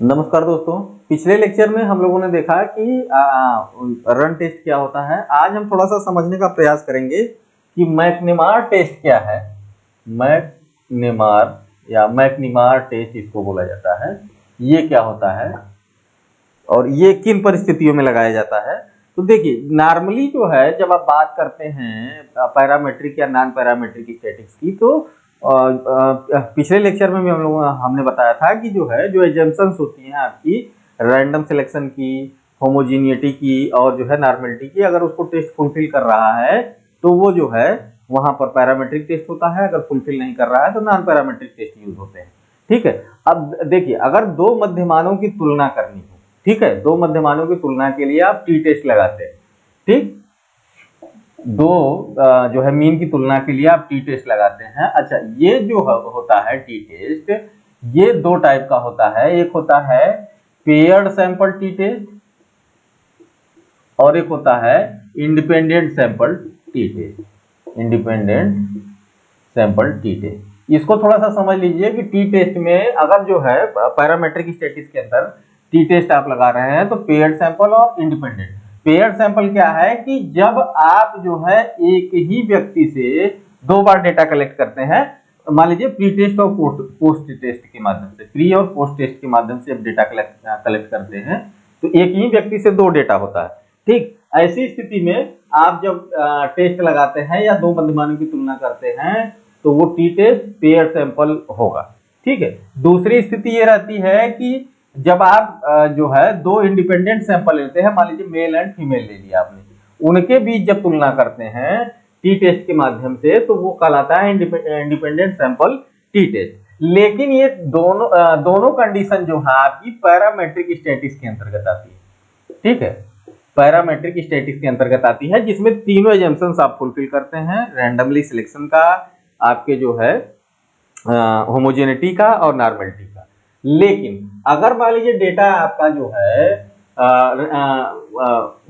नमस्कार दोस्तों। पिछले लेक्चर में हम लोगों ने देखा कि रन टेस्ट क्या होता है। आज हम थोड़ा सा समझने का प्रयास करेंगे कि मैकनेमार टेस्ट क्या है। मैकनेमार या मैकनेमार टेस्ट इसको बोला जाता है, ये क्या होता है और ये किन परिस्थितियों में लगाया जाता है। तो देखिए, नॉर्मली जो है जब आप बात करते हैं पैरामेट्रिक या नॉन पैरामेट्रिक स्टैटिक्स की, तो पिछले लेक्चर में भी हमने बताया था कि जो एजम्पशंस होती हैं आपकी रैंडम सिलेक्शन की, होमोजीनियटी की और जो है नॉर्मलिटी की, अगर उसको टेस्ट फुलफिल कर रहा है तो वो जो है वहां पर पैरामेट्रिक टेस्ट होता है। अगर फुलफिल नहीं कर रहा है तो नॉन पैरामेट्रिक टेस्ट यूज होते हैं। ठीक है। अब देखिए, अगर दो मध्यमानों की तुलना करनी हो, ठीक है, दो मध्यमानों की तुलना के लिए आप टी टेस्ट लगाते हैं। ठीक, दो जो है मीन की तुलना के लिए आप टी टेस्ट लगाते हैं। अच्छा, ये जो होता है टी टेस्ट, ये दो टाइप का होता है। एक होता है पेयर्ड सैंपल टी टेस्ट और एक होता है independent sample t test. Independent sample t test, इसको थोड़ा सा समझ लीजिए कि टी टेस्ट में अगर जो है पैरामेट्रिक स्टैटिक्स के अंदर टी टेस्ट आप लगा रहे हैं तो पेयर्ड सैंपल और इंडिपेंडेंट। पेयर्ड सैंपल क्या है कि जब आप जो है एक ही व्यक्ति से दो बार डेटा कलेक्ट करते हैं, मान लीजिए प्री टेस्ट और पोस्ट टेस्ट के माध्यम से, प्री और पोस्ट टेस्ट के माध्यम से आप डेटा कलेक्ट करते हैं, तो एक ही व्यक्ति से दो डेटा होता है। ठीक, ऐसी स्थिति में आप जब टेस्ट लगाते हैं या दो मध्यमानों की तुलना करते हैं तो वो टी टेस्ट पेयर सैंपल होगा। ठीक है। दूसरी स्थिति ये रहती है कि जब आप जो है दो इंडिपेंडेंट सैंपल लेते हैं, मान लीजिए मेल एंड फीमेल ले लिया आपने, उनके बीच जब तुलना करते हैं टी टेस्ट के माध्यम से तो वो कहलाता है इंडिपेंडेंट सैंपल टी टेस्ट। लेकिन ये दोनों कंडीशन जो है आपकी पैरामेट्रिक स्टैटिक्स के अंतर्गत आती है। ठीक है, पैरामेट्रिक स्टैटिक्स के अंतर्गत आती है, जिसमें तीनों एजम्पशंस आप फुलफिल करते हैं, रैंडमली सिलेक्शन का, आपके जो है होमोजेनिटी का और नॉर्मलिटी का। लेकिन अगर मान लीजिए डेटा आपका जो है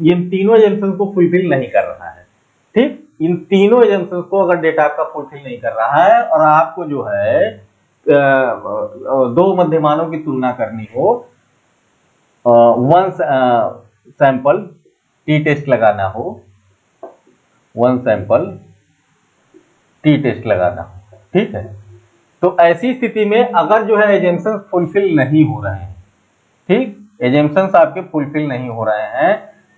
इन तीनों एजम्पशंस को फुलफिल नहीं कर रहा है, ठीक, इन तीनों एजम्पशंस को अगर डेटा आपका फुलफिल नहीं कर रहा है और आपको जो है दो मध्यमानों की तुलना करनी हो, वन सैंपल टी टेस्ट लगाना हो, वन सैंपल टी टेस्ट लगाना हो, ठीक है, तो ऐसी स्थिति में अगर जो है एजम्पशंस फुलफिल नहीं हो रहे हैं, ठीक, एजम्पशंस आपके फुलफिल नहीं हो रहे हैं,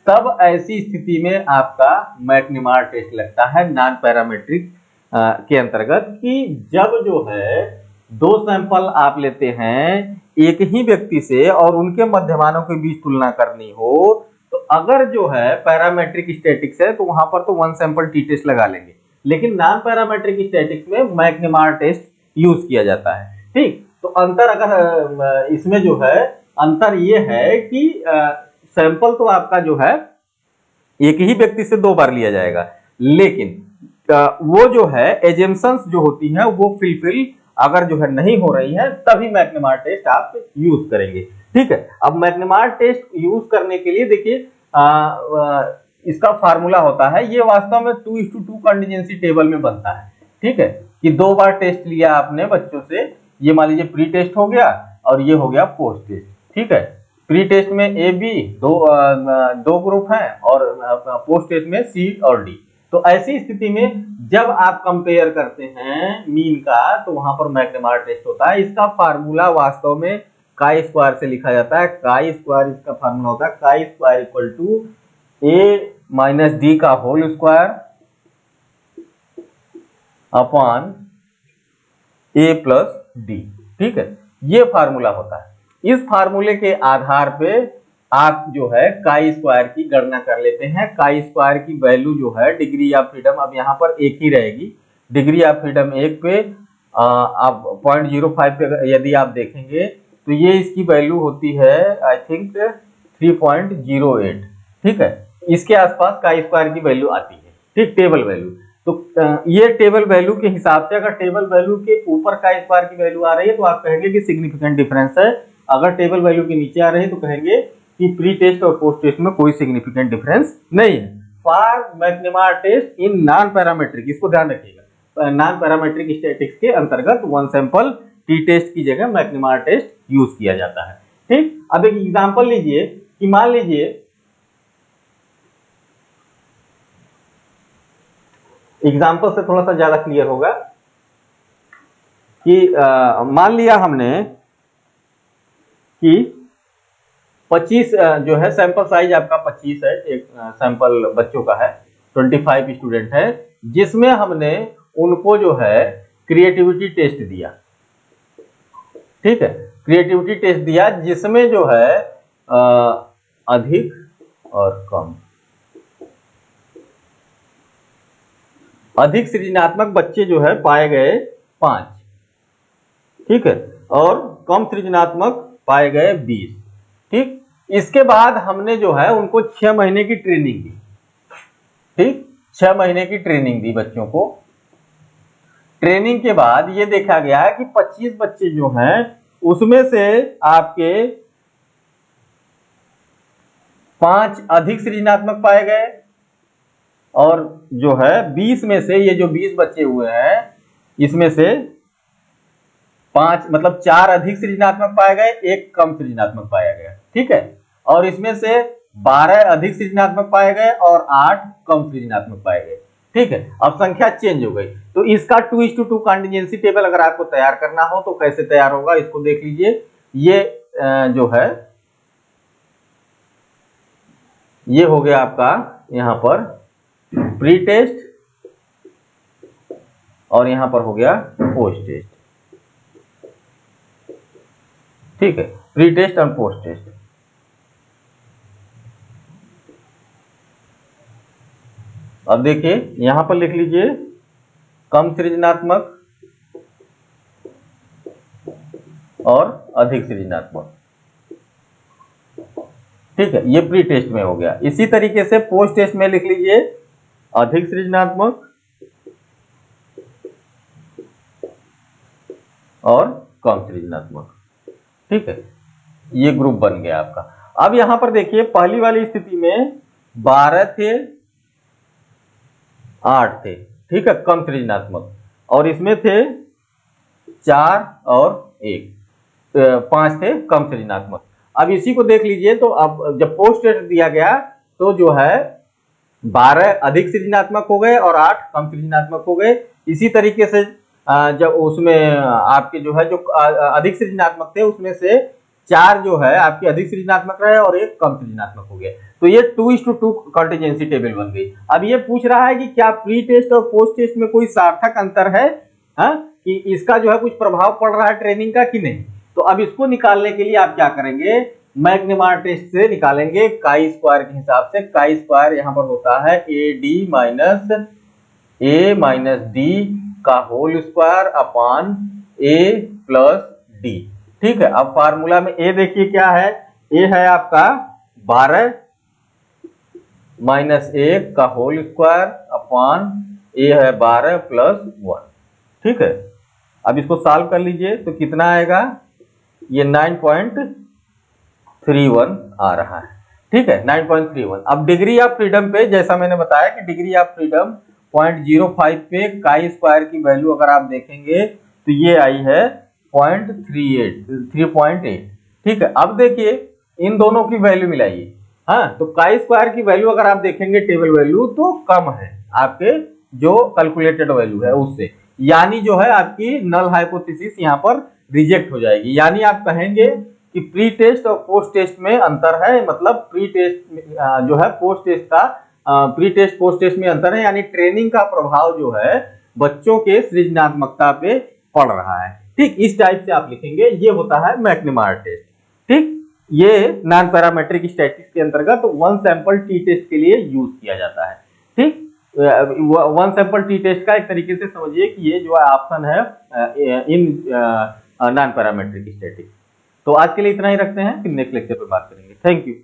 तब ऐसी स्थिति में आपका मैकनेमार टेस्ट लगता है नॉन पैरामेट्रिक के अंतर्गत। कि जब जो है दो सैंपल आप लेते हैं एक ही व्यक्ति से और उनके मध्यमानों के बीच तुलना करनी हो, तो अगर जो है पैरामेट्रिक स्टैटिक्स है तो वहां पर तो वन सैंपल टी टेस्ट लगा लेंगे, लेकिन नॉन पैरामेट्रिक स्टैटिक्स में मैकनेमार टेस्ट यूज किया जाता है। ठीक, तो अंतर अगर इसमें जो है अंतर ये है कि सैंपल तो आपका जो है एक ही व्यक्ति से दो बार लिया जाएगा, लेकिन वो जो है एजम्पशंस जो होती हैं वो फुलफिल अगर जो है नहीं हो रही है तभी मैकनेमार टेस्ट आप यूज करेंगे। ठीक है। अब मैकनेमार टेस्ट यूज करने के लिए देखिए इसका फार्मूला होता है, ये वास्तव में 2:2 कंटीजेंसी टेबल में बनता है। ठीक है, कि दो बार टेस्ट लिया आपने बच्चों से, ये मान लीजिए प्री टेस्ट हो गया और ये हो गया पोस्ट टेस्ट। ठीक है, प्री टेस्ट में ए बी दो ग्रुप हैं और पोस्ट टेस्ट में सी और डी। तो ऐसी स्थिति में जब आप कंपेयर करते हैं मीन का तो वहां पर मैकनेमार टेस्ट होता है। इसका फार्मूला वास्तव में काई स्क्वायर से लिखा जाता है। काई स्क्वायर इसका फार्मूला होता है, chi square equal to A minus D का whole square upon A plus D. ठीक है, ये फार्मूला होता है। इस फार्मूले के आधार पे आप जो है काई स्क्वायर की गणना कर लेते हैं। काई स्क्वायर की वैल्यू जो है डिग्री ऑफ फ्रीडम, अब यहाँ पर एक ही रहेगी, डिग्री ऑफ फ्रीडम एक पे आप 0.05 पे यदि आप देखेंगे तो ये इसकी वैल्यू होती है आई थिंक 3.08। ठीक है, इसके आसपास काई स्क्वायर की वैल्यू आती है। ठीक, टेबल वैल्यू। तो ये टेबल वैल्यू के हिसाब से अगर टेबल वैल्यू के ऊपर काई स्क्वायर की वैल्यू आ रही है तो आप कहेंगे कि सिग्निफिकेंट डिफरेंस है। अगर टेबल वैल्यू के नीचे आ रही है तो कहेंगे कि प्री टेस्ट और पोस्ट टेस्ट में कोई सिग्निफिकेंट डिफरेंस नहीं है। For McNemar test in non parametric, इसको ध्यान रखिएगा, नॉन पैरामेट्रिक स्टैटिक्स के अंतर्गत वन सैंपल टी टेस्ट की जगह मैकनेमार टेस्ट यूज किया जाता है। ठीक, अब एक एग्जांपल लीजिए कि मान लीजिए एग्जांपल से थोड़ा सा ज्यादा क्लियर होगा कि मान लिया हमने कि 25 जो है सैंपल साइज आपका 25 है, एक सैंपल बच्चों का है, 25 स्टूडेंट है, जिसमें हमने उनको जो है क्रिएटिविटी टेस्ट दिया। ठीक है, क्रिएटिविटी टेस्ट दिया जिसमें जो है अधिक और कम, अधिक सृजनात्मक बच्चे जो है पाए गए 5, ठीक है, और कम सृजनात्मक पाए गए 20। ठीक, इसके बाद हमने जो है उनको 6 महीने की ट्रेनिंग दी। ठीक, 6 महीने की ट्रेनिंग दी बच्चों को। ट्रेनिंग के बाद ये देखा गया है कि 25 बच्चे जो हैं उसमें से आपके 5 अधिक सृजनात्मक पाए गए, और जो है 20 में से ये जो 20 बच्चे हुए हैं इसमें से 5 मतलब 4 अधिक सृजनात्मक पाए गए, 1 कम सृजनात्मक पाया गया। ठीक है, और इसमें से 12 अधिक सृजनात्मक पाए गए और 8 कम सृजनात्मक पाए गए। ठीक है, अब संख्या चेंज हो गई, तो इसका 2:2 कंटीजेंसी टेबल अगर आपको तैयार करना हो तो कैसे तैयार होगा इसको देख लीजिए। ये जो है ये हो गया आपका यहां पर प्री टेस्ट और यहां पर हो गया पोस्ट टेस्ट। ठीक है, प्री टेस्ट और पोस्ट टेस्ट। अब देखिए यहां पर लिख लीजिए कम सृजनात्मक और अधिक सृजनात्मक। ठीक है, ये प्री टेस्ट में हो गया। इसी तरीके से पोस्ट टेस्ट में लिख लीजिए अधिक सृजनात्मक और कम सृजनात्मक। ठीक है, ये ग्रुप बन गया आपका। अब यहां पर देखिए पहली वाली स्थिति में 12 थे, 8 थे, ठीक है, कम सृजनात्मक, और इसमें थे 4 और 1, 5 थे कम सृजनात्मक। अब इसी को देख लीजिए, तो अब जब पोस्ट टेस्ट दिया गया तो जो है 12 अधिक सृजनात्मक हो गए और 8 कम सृजनात्मक हो गए। इसी तरीके से जब उसमें आपके जो है जो अधिक सृजनात्मक थे उसमें से 4 जो है आपके अधिक सृजनात्मक रहे और 1 कम सृजनात्मक हो गए। तो ये 2:2 कंटीजेंसी टेबल बन गई। अब ये पूछ रहा है कि क्या प्री टेस्ट और पोस्ट टेस्ट में कोई सार्थक अंतर है, कि इसका जो है कुछ प्रभाव पड़ रहा है ट्रेनिंग का कि नहीं। तो अब इसको निकालने के लिए आप क्या करेंगे, मैग्नीमार टेस्ट से निकालेंगे काई स्क्वायर के हिसाब से। काई स्क्वायर यहां पर होता है AD - A - D का whole square upon A plus D। ठीक है, अब फार्मूला में A देखिए क्या है, A है आपका 12 माइनस 1 का होल स्क्वायर अपॉन A है 12 प्लस 1। ठीक है, अब इसको सॉल्व कर लीजिए तो कितना आएगा, ये 9.31 आ रहा है। ठीक है, 9.31। अब डिग्री ऑफ फ्रीडम पे जैसा मैंने बताया कि डिग्री ऑफ फ्रीडम 0.05 पे काई स्क्वायर की वैल्यू अगर आप देखेंगे तो ये आई है 3.8। ठीक है, अब देखिए इन दोनों की वैल्यू मिलाइए। तो काई स्क्वायर की वैल्यू अगर आप देखेंगे टेबल वैल्यू तो कम है आपके जो कैलकुलेटेड वैल्यू है उससे, यानी जो है आपकी नल हाइपोथेसिस यहाँ पर रिजेक्ट हो जाएगी। यानी आप कहेंगे कि प्री टेस्ट और पोस्ट टेस्ट में अंतर है, मतलब प्री टेस्ट जो है पोस्ट टेस्ट का प्री टेस्ट पोस्ट टेस्ट में अंतर है, यानी ट्रेनिंग का प्रभाव जो है बच्चों के सृजनात्मकता पे पड़ रहा है। ठीक, इस टाइप से आप लिखेंगे, ये होता है मैग्नीमार टेस्ट। ठीक, ये नॉन पैरामेट्रिक स्टैटिस्टिक्स के अंतर्गत 1 सैंपल टी टेस्ट के लिए यूज किया जाता है। ठीक, 1 सैंपल टी टेस्ट का एक तरीके से समझिए कि ये जो ऑप्शन है इन नॉन पैरामेट्रिक स्टैटिस्टिक्स। तो आज के लिए इतना ही रखते हैं, फिर नेक्स्ट लेक्चर पे बात करेंगे। Thank you.